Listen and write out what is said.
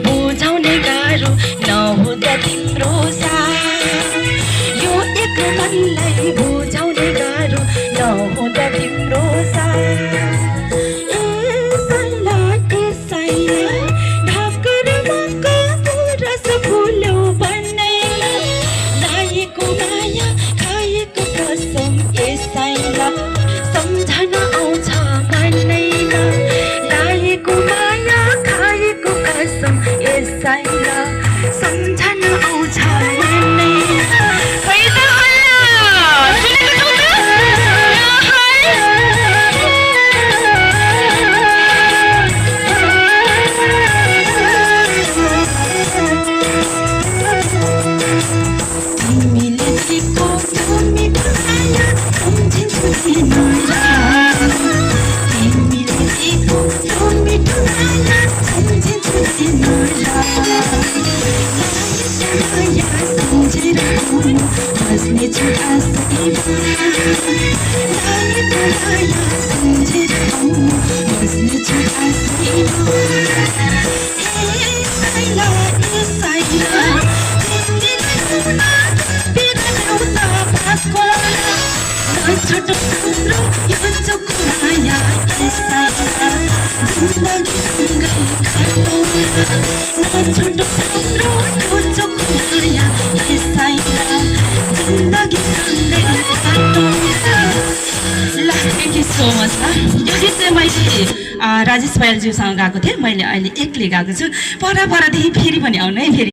बुझाउने गाह्रो नहुँदा तिम्रो साथ यो एक मनलाई बुझाउने गाह्रो नहुँदा तिम्रो साथ ढाकरमा रस फुल्यो भन्ने लाएको माया खाएको कसम यसैलाई सम्झना आउँछ भन्दैन लाएको माया खाएको कसम यसैलाई सम्झना आउँछ भन्दैन खै त तिमीले दिएको त्यो मिठो माया सम्झिन्छु तिमीलाई तिमीले दिएको त्यो मिठो माया सम्झिन्छु तिमीलाई सम्झेर बस्नेछु आसैमा सम्झेर बस्नेछु आसैमा छोटो हाम्रो यो चोखो माया यसैलाई जिन्दगीसँगै काटौँ छोटो हाम्रो यो चोखो माया यसैलाई जिन्दगीसँगै काटौँ ल थ्याङ्क यू सो मच ल यो गीत चाहिँ मैले राजेश पायलज्यूसँग गाएको थिएँ मैले अहिले एक्लै गाएको छु परदेखि फेरि पनि आउनु है फेरि